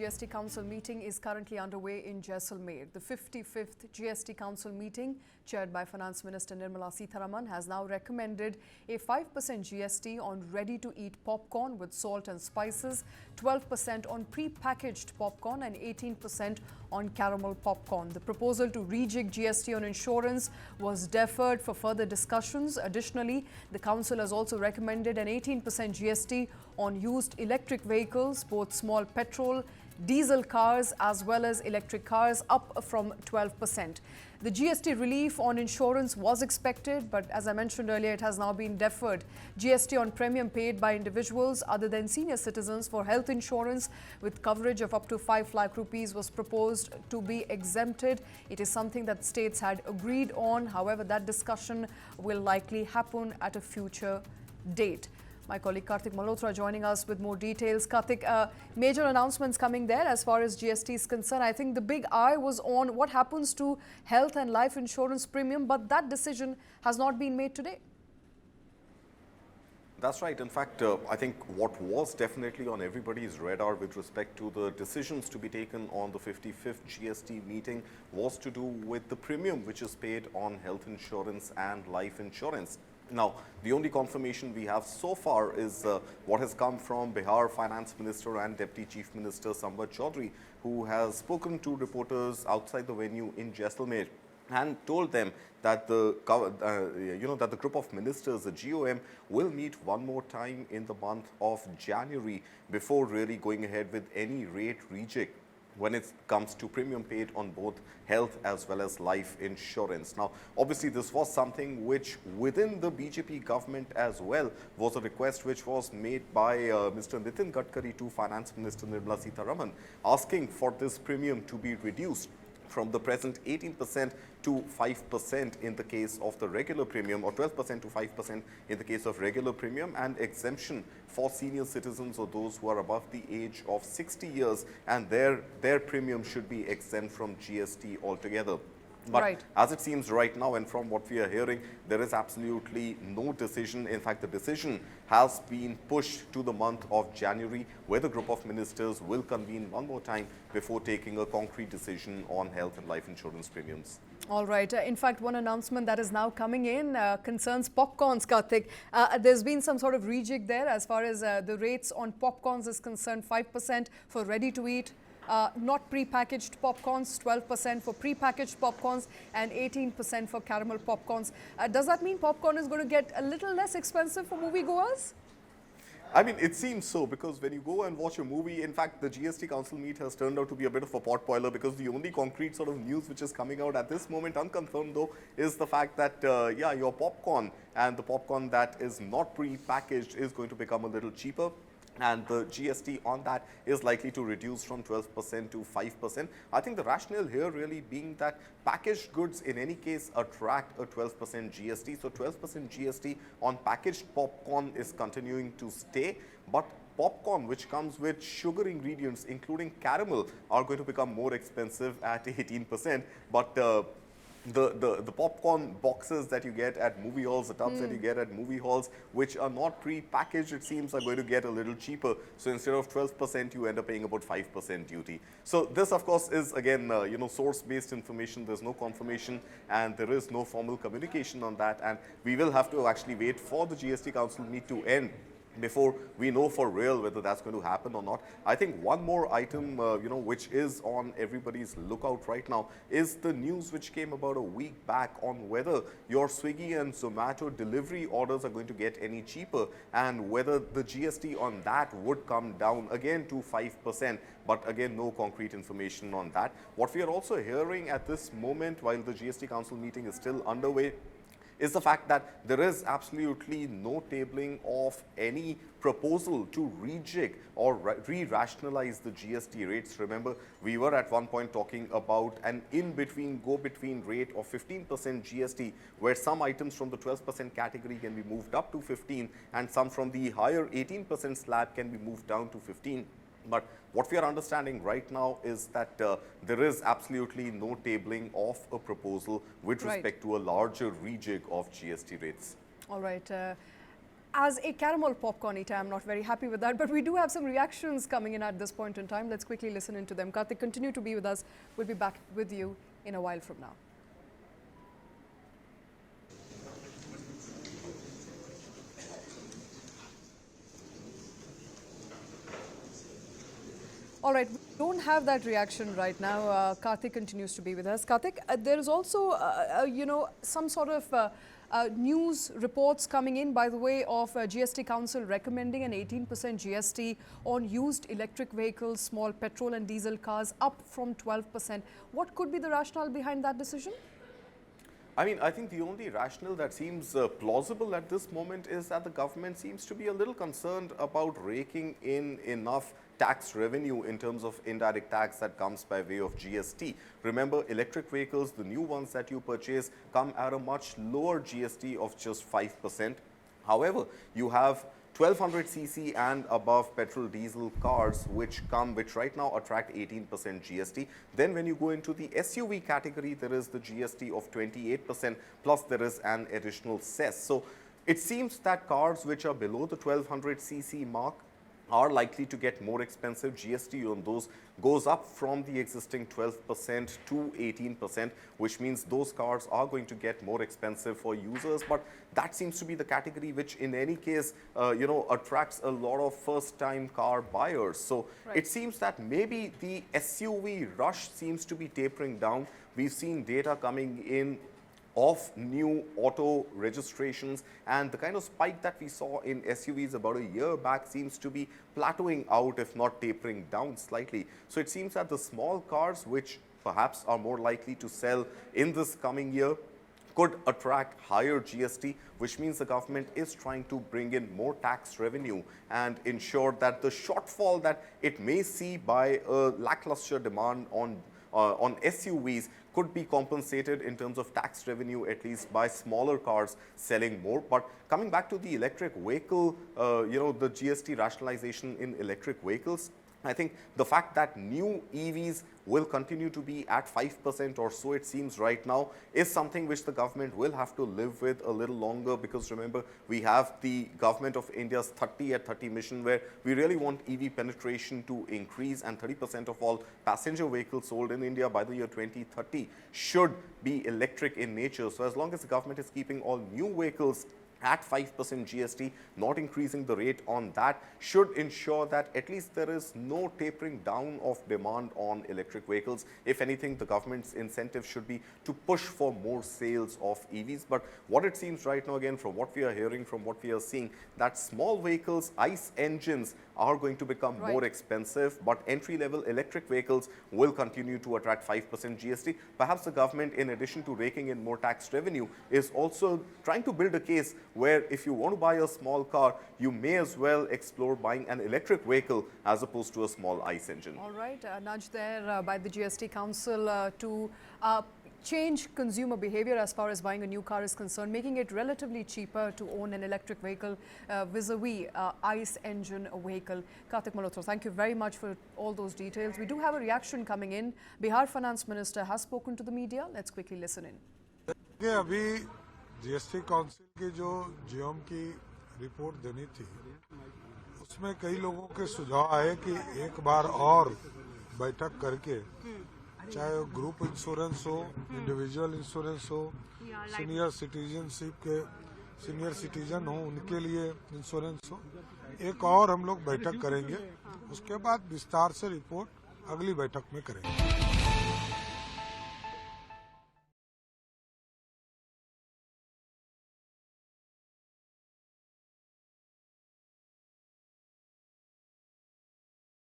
GST Council meeting is currently underway in Jaisalmer. The 55th GST Council meeting, chaired by Finance Minister Nirmala Sitharaman, has now recommended a 5% GST on ready-to-eat popcorn with salt and spices, 12% on pre-packaged popcorn and 18% on caramel popcorn. The proposal to rejig GST on insurance was deferred for further discussions. Additionally, the Council has also recommended an 18% GST on used electric vehicles, both small petrol, diesel cars as well as electric cars, up from 12%. The GST relief on insurance was expected, but as I mentioned earlier, it has now been deferred. GST on premium paid by individuals other than senior citizens for health insurance with coverage of up to 5 lakh rupees was proposed to be exempted. It is something that states had agreed on. However, that discussion will likely happen at a future date. My colleague Karthik Malhotra joining us with more details. Karthik, major announcements coming there as far as GST is concerned. I think the big eye was on what happens to health and life insurance premium, but that decision has not been made today. That's right. In fact, I think what was definitely on everybody's radar with respect to the decisions to be taken on the 55th GST meeting was to do with the premium which is paid on health insurance and life insurance. Now, the only confirmation we have so far is what has come from Bihar Finance Minister and Deputy Chief Minister Samvat Chaudhary, who has spoken to reporters outside the venue in Jaisalmer and told them that the group of ministers, the GOM, will meet one more time in the month of January before really going ahead with any rate rejig when it comes to premium paid on both health as well as life insurance. Now, obviously, this was something which within the BJP government as well was a request which was made by Mr. Nitin Gadkari to Finance Minister Nirmala Sitharaman, asking for this premium to be reduced from the present 18% to 5% in the case of the regular premium, or 12% to 5% in the case of regular premium, and exemption for senior citizens or those who are above the age of 60 years, and their premium should be exempt from GST altogether. But as it seems right now, and from what we are hearing, there is absolutely no decision. In fact, the decision has been pushed to the month of January, where the group of ministers will convene one more time before taking a concrete decision on health and life insurance premiums. All right. In fact, one announcement that is now coming in concerns popcorns, Karthik. There's been some sort of rejig there as far as the rates on popcorns is concerned. 5% for ready-to-eat, not pre-packaged popcorns, 12% for pre-packaged popcorns and 18% for caramel popcorns. Does that mean popcorn is going to get a little less expensive for moviegoers? I mean, it seems so, because when you go and watch a movie, in fact, the GST Council meet has turned out to be a bit of a potboiler, because the only concrete sort of news which is coming out at this moment, unconfirmed though, is the fact that, yeah, your popcorn and the popcorn that is not pre-packaged is going to become a little cheaper. And the GST on that is likely to reduce from 12% to 5%. I think the rationale here really being that packaged goods in any case attract a 12% GST. So 12% GST on packaged popcorn is continuing to stay, but popcorn which comes with sugar ingredients including caramel are going to become more expensive at 18%. But the popcorn boxes that you get at movie halls, the tubs that you get at movie halls, which are not pre-packaged, it seems, are going to get a little cheaper. So instead of 12%, you end up paying about 5% duty. So this, of course, is again, source-based information. There's no confirmation and there is no formal communication on that. And we will have to actually wait for the GST Council meet to end before we know for real whether that's going to happen or not. I think one more item, which is on everybody's lookout right now is the news which came about a week back on whether your Swiggy and Zomato delivery orders are going to get any cheaper, and whether the GST on that would come down again to 5%. But again, no concrete information on that. What we are also hearing at this moment, while the GST Council meeting is still underway, is the fact that there is absolutely no tabling of any proposal to rejig or re-rationalize the GST rates. Remember, we were at one point talking about an in-between, go-between rate of 15% GST, where some items from the 12% category can be moved up to 15 and some from the higher 18% slab can be moved down to 15. But what we are understanding right now is that there is absolutely no tabling of a proposal with respect to a larger rejig of GST rates. All right. As a caramel popcorn eater, I'm not very happy with that, but we do have some reactions coming in at this point in time. Let's quickly listen into them. Karthik, continue to be with us. We'll be back with you in a while from now. All right, we don't have that reaction right now. Karthik continues to be with us. Karthik, there is also, some sort of news reports coming in by the way of GST Council recommending an 18% GST on used electric vehicles, small petrol and diesel cars, up from 12%. What could be the rationale behind that decision? I mean, I think the only rationale that seems plausible at this moment is that the government seems to be a little concerned about raking in enough tax revenue in terms of indirect tax that comes by way of GST. Remember, electric vehicles, the new ones that you purchase, come at a much lower GST of just 5%. However, you have 1200cc and above petrol diesel cars which right now attract 18% GST. Then when you go into the SUV category, there is the GST of 28%, plus there is an additional cess. So it seems that cars which are below the 1200cc mark are likely to get more expensive. GST on those goes up from the existing 12% to 18%, which means those cars are going to get more expensive for users. But that seems to be the category which in any case, attracts a lot of first-time car buyers. So it seems that maybe the SUV rush seems to be tapering down. We've seen data coming in of new auto registrations, and the kind of spike that we saw in SUVs about a year back seems to be plateauing out, if not tapering down slightly. So it seems that the small cars, which perhaps are more likely to sell in this coming year, could attract higher GST, which means the government is trying to bring in more tax revenue and ensure that the shortfall that it may see by a lackluster demand on SUVs could be compensated in terms of tax revenue, at least by smaller cars selling more. But coming back to the electric vehicle, the GST rationalization in electric vehicles, I think the fact that new EVs will continue to be at 5% or so, it seems right now, is something which the government will have to live with a little longer, because remember, we have the government of India's 30 at 30 mission, where we really want EV penetration to increase, and 30% of all passenger vehicles sold in India by the year 2030 should be electric in nature. So as long as the government is keeping all new vehicles at 5% GST, not increasing the rate on that, should ensure that at least there is no tapering down of demand on electric vehicles. If anything, the government's incentive should be to push for more sales of EVs. But what it seems right now, again, from what we are hearing, from what we are seeing, that small vehicles, ICE engines, are going to become more expensive, but entry-level electric vehicles will continue to attract 5% GST. Perhaps the government, in addition to raking in more tax revenue, is also trying to build a case where if you want to buy a small car, you may as well explore buying an electric vehicle as opposed to a small ICE engine. All right, nudge there by the GST Council to change consumer behavior as far as buying a new car is concerned, making it relatively cheaper to own an electric vehicle vis-a-vis ICE engine vehicle. Karthik Malhotra, thank you very much for all those details. We do have a reaction coming in. Bihar Finance Minister has spoken to the media. Let's quickly listen in. अभी GST council की जो GoM की report देनी थी, उसमें कई लोगों के सुझाव आए कि एक बार और बैठक करके, चाहे ग्रुप इंश्योरेंस हो, इंडिविजुअल इंश्योरेंस हो, सीनियर सिटीजन हो उनके लिए इंश्योरेंस हो, एक और हम लोग बैठक करेंगे। उसके बाद विस्तार से रिपोर्ट अगली बैठक में करेंगे।